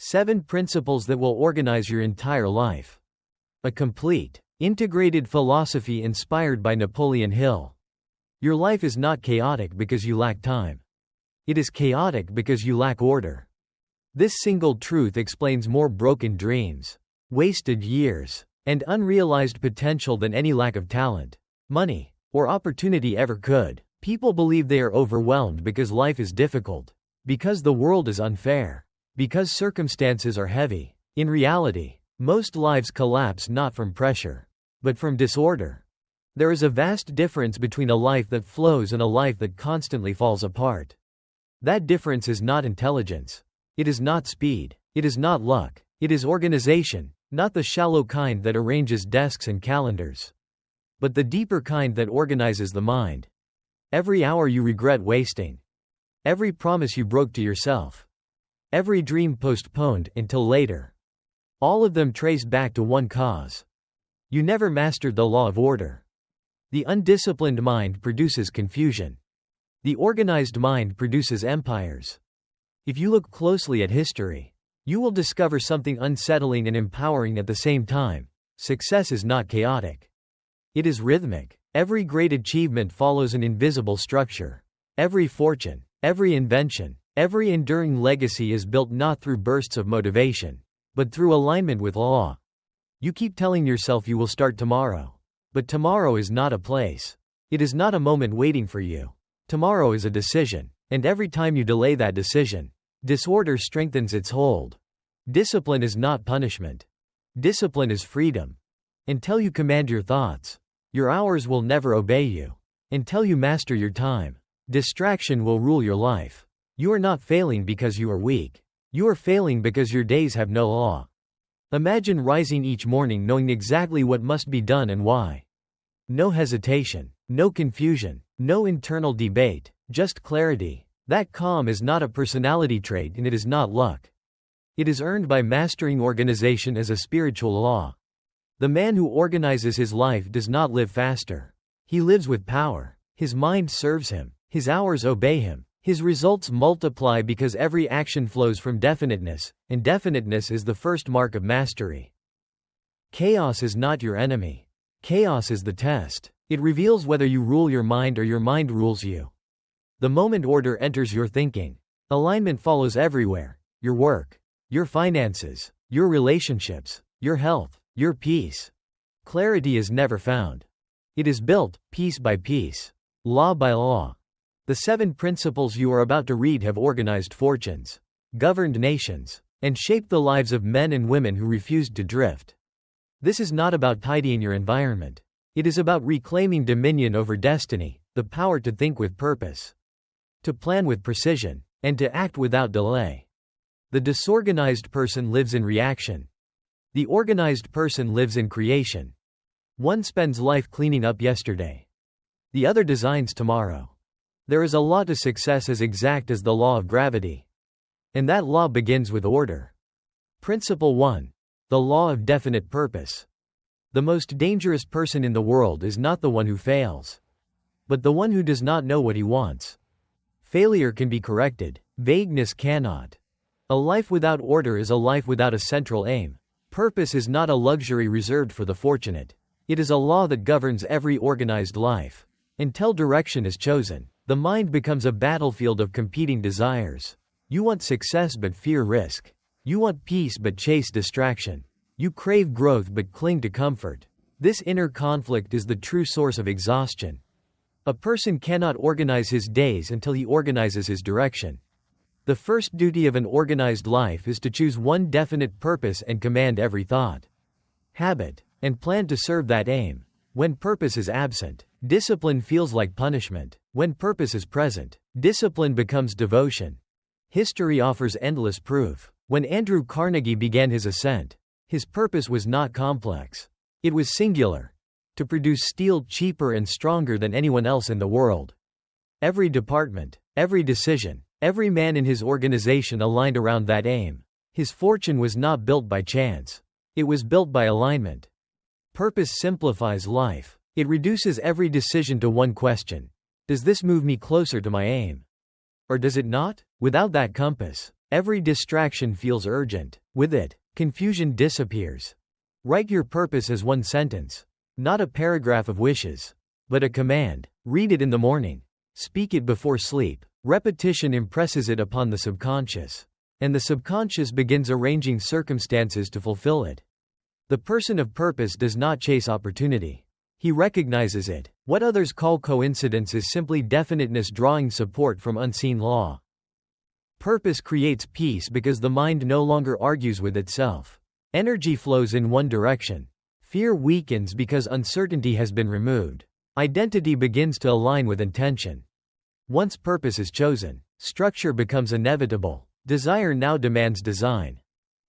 7 principles that will organize your entire life. A complete, integrated philosophy inspired by Napoleon Hill. Your life is not chaotic because you lack time. It is chaotic because you lack order. This single truth explains more broken dreams, wasted years, and unrealized potential than any lack of talent, money, or opportunity ever could. People believe they are overwhelmed because life is difficult, because the world is unfair, because circumstances are heavy. In reality, most lives collapse not from pressure, but from disorder. There is a vast difference between a life that flows and a life that constantly falls apart. That difference is not intelligence. It is not speed. It is not luck. It is organization, not the shallow kind that arranges desks and calendars, but the deeper kind that organizes the mind. Every hour you regret wasting. Every promise you broke to yourself. Every dream postponed until later. All of them trace back to one cause. You never mastered the law of order. The undisciplined mind produces confusion. The organized mind produces empires. If you look closely at history, you will discover something unsettling and empowering at the same time. Success is not chaotic. It is rhythmic. Every great achievement follows an invisible structure. Every fortune, every invention, every enduring legacy is built not through bursts of motivation, but through alignment with law. You keep telling yourself you will start tomorrow. But tomorrow is not a place. It is not a moment waiting for you. Tomorrow is a decision, and every time you delay that decision, disorder strengthens its hold. Discipline is not punishment. Discipline is freedom. Until you command your thoughts, your hours will never obey you. Until you master your time, distraction will rule your life. You are not failing because you are weak. You are failing because your days have no law. Imagine rising each morning knowing exactly what must be done and why. No hesitation, no confusion, no internal debate, just clarity. That calm is not a personality trait and it is not luck. It is earned by mastering organization as a spiritual law. The man who organizes his life does not live faster. He lives with power. His mind serves him. His hours obey him. His results multiply because every action flows from definiteness, and definiteness is the first mark of mastery. Chaos is not your enemy. Chaos is the test. It reveals whether you rule your mind or your mind rules you. The moment order enters your thinking, alignment follows everywhere: your work, your finances, your relationships, your health, your peace. Clarity is never found. It is built, piece by piece, law by law. The 7 principles you are about to read have organized fortunes, governed nations, and shaped the lives of men and women who refused to drift. This is not about tidying your environment. It is about reclaiming dominion over destiny, the power to think with purpose, to plan with precision, and to act without delay. The disorganized person lives in reaction. The organized person lives in creation. One spends life cleaning up yesterday. The other designs tomorrow. There is a law to success as exact as the law of gravity. And that law begins with order. Principle 1. The law of definite purpose. The most dangerous person in the world is not the one who fails, but the one who does not know what he wants. Failure can be corrected. Vagueness cannot. A life without order is a life without a central aim. Purpose is not a luxury reserved for the fortunate. It is a law that governs every organized life. Until direction is chosen, the mind becomes a battlefield of competing desires. You want success but fear risk. You want peace but chase distraction. You crave growth but cling to comfort. This inner conflict is the true source of exhaustion. A person cannot organize his days until he organizes his direction. The first duty of an organized life is to choose one definite purpose and command every thought, habit, and plan to serve that aim. When purpose is absent, discipline feels like punishment. When purpose is present, discipline becomes devotion. History offers endless proof. When Andrew Carnegie began his ascent, his purpose was not complex. It was singular: to produce steel cheaper and stronger than anyone else in the world. Every department, every decision, every man in his organization aligned around that aim. His fortune was not built by chance. It was built by alignment. Purpose simplifies life. It reduces every decision to one question: does this move me closer to my aim? Or does it not? Without that compass, Every distraction feels urgent. With it, confusion disappears. Write your purpose as one sentence. Not a paragraph of wishes, but a command. Read it in the morning. Speak it before sleep. Repetition impresses it upon the subconscious, and the subconscious begins arranging circumstances to fulfill it. The person of purpose does not chase opportunity. He recognizes it. What others call coincidence is simply definiteness drawing support from unseen law. Purpose creates peace because the mind no longer argues with itself. Energy flows in one direction. Fear weakens because uncertainty has been removed. Identity begins to align with intention. Once purpose is chosen, structure becomes inevitable. Desire now demands design.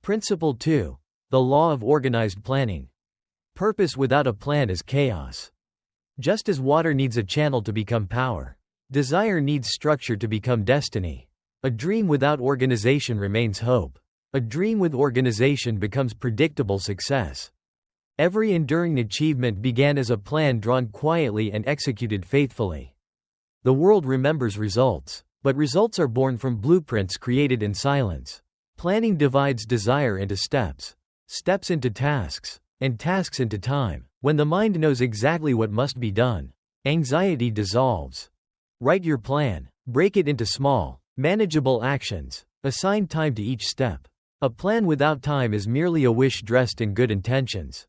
Principle 2. The law of organized planning. Purpose without a plan is chaos. Just as water needs a channel to become power, desire needs structure to become destiny. A dream without organization remains hope. A dream with organization becomes predictable success. Every enduring achievement began as a plan drawn quietly and executed faithfully. The world remembers results, but results are born from blueprints created in silence. Planning divides desire into steps, steps into tasks, and tasks into time. When the mind knows exactly what must be done, anxiety dissolves. Write your plan, break it into small, manageable actions, assign time to each step. A plan without time is merely a wish dressed in good intentions.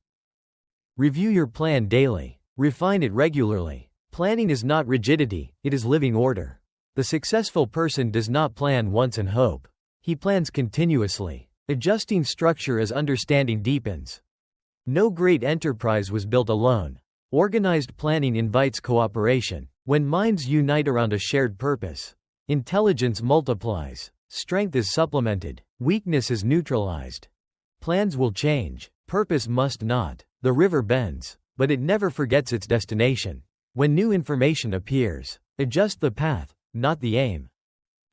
Review your plan daily. Refine it regularly. Planning is not rigidity, it is living order. The successful person does not plan once and hope. He plans continuously, adjusting structure as understanding deepens. No great enterprise was built alone. Organized planning invites cooperation. When minds unite around a shared purpose, intelligence multiplies, strength is supplemented, weakness is neutralized. Plans will change, purpose must not. The river bends, but it never forgets its destination. When new information appears, adjust the path, not the aim.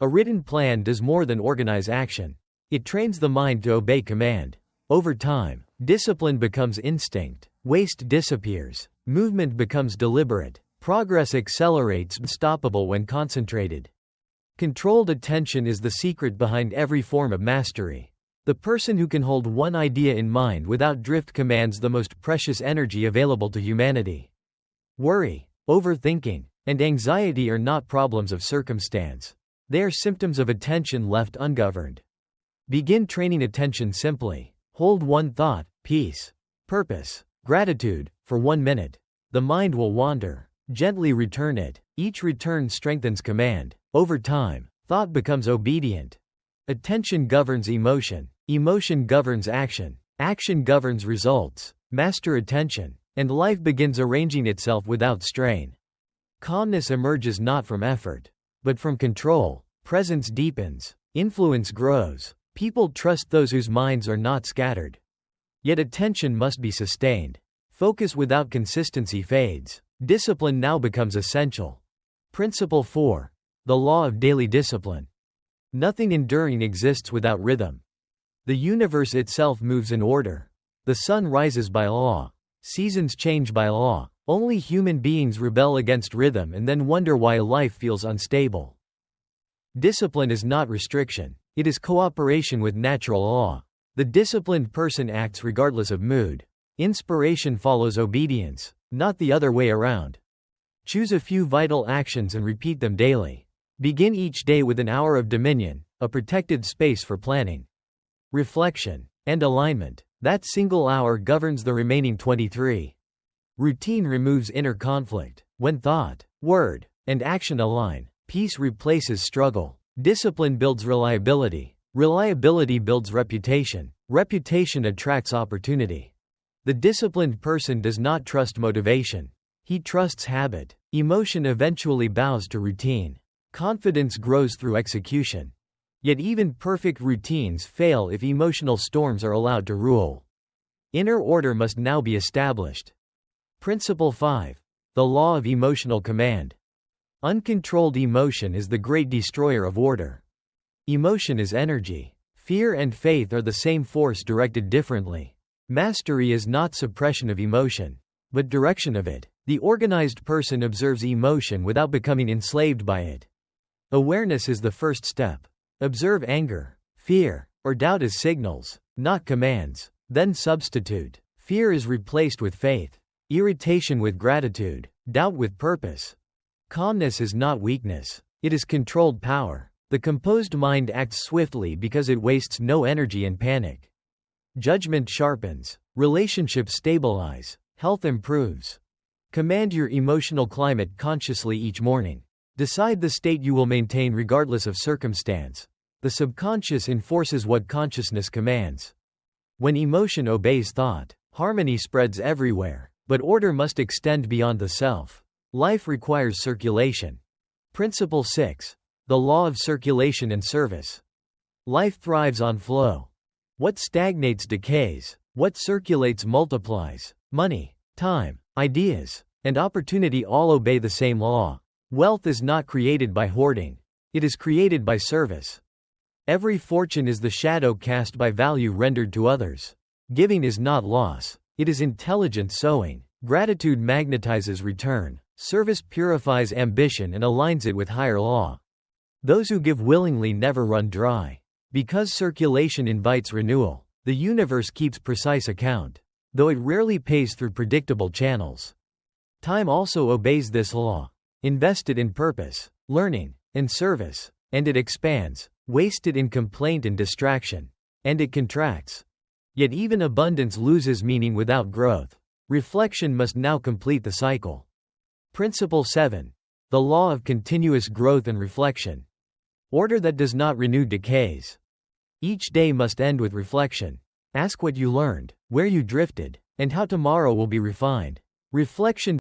A written plan does more than organize action. It trains the mind to obey command. Over time, discipline becomes instinct, waste disappears, movement becomes deliberate, progress accelerates, unstoppable when concentrated. Controlled attention is the secret behind every form of mastery. The person who can hold one idea in mind without drift commands the most precious energy available to humanity. Worry, overthinking, and anxiety are not problems of circumstance. They are symptoms of attention left ungoverned. Begin training attention simply. Hold one thought, peace, purpose, gratitude, for 1 minute. The mind will wander. Gently return it. Each return strengthens command. Over time, thought becomes obedient. Attention governs emotion. Emotion governs action. Action governs results. Master attention, and life begins arranging itself without strain. Calmness emerges not from effort, but from control. Presence deepens. Influence grows. People trust those whose minds are not scattered. Yet attention must be sustained. Focus without consistency fades. Discipline now becomes essential. Principle 4. The law of daily discipline. Nothing enduring exists without rhythm. The universe itself moves in order. The sun rises by law. Seasons change by law. Only human beings rebel against rhythm and then wonder why life feels unstable. Discipline is not restriction. It is cooperation with natural law. The disciplined person acts regardless of mood. Inspiration follows obedience, not the other way around. Choose a few vital actions and repeat them daily. Begin each day with an hour of dominion, a protected space for planning, reflection, and alignment. That single hour governs the remaining 23. Routine removes inner conflict. When thought, word, and action align, peace replaces struggle. Discipline builds reliability. Reliability builds reputation. Reputation attracts opportunity. The disciplined person does not trust motivation. He trusts habit. Emotion eventually bows to routine. Confidence grows through execution. Yet even perfect routines fail if emotional storms are allowed to rule. Inner order must now be established. Principle 5. The law of emotional command. Uncontrolled emotion is the great destroyer of order. Emotion is energy. Fear and faith are the same force directed differently. Mastery is not suppression of emotion, but direction of it. The organized person observes emotion without becoming enslaved by it. Awareness is the first step. Observe anger, Fear or doubt as signals, not commands. Then substitute. Fear is replaced with faith, irritation with gratitude, doubt with purpose. Calmness is not weakness, it is controlled power. The composed mind acts swiftly because it wastes no energy in panic. Judgment sharpens, relationships stabilize, health improves. Command your emotional climate consciously each morning. Decide the state you will maintain regardless of circumstance. The subconscious enforces what consciousness commands. When emotion obeys thought, harmony spreads everywhere, but order must extend beyond the self. Life requires circulation. Principle 6. The law of circulation and service. Life thrives on flow. What stagnates decays. What circulates multiplies. Money, time, ideas, and opportunity all obey the same law. Wealth is not created by hoarding. It is created by service. Every fortune is the shadow cast by value rendered to others. Giving is not loss. It is intelligent sowing. Gratitude magnetizes return. Service purifies ambition and aligns it with higher law. Those who give willingly never run dry. Because circulation invites renewal, the universe keeps precise account, though it rarely pays through predictable channels. Time also obeys this law. Invested in purpose, learning, and service, and it expands. Wasted in complaint and distraction, and it contracts. Yet even abundance loses meaning without growth. Reflection must now complete the cycle. Principle 7. The law of continuous growth and reflection. Order that does not renew decays. Each day must end with reflection. Ask what you learned, where you drifted, and how tomorrow will be refined. Reflection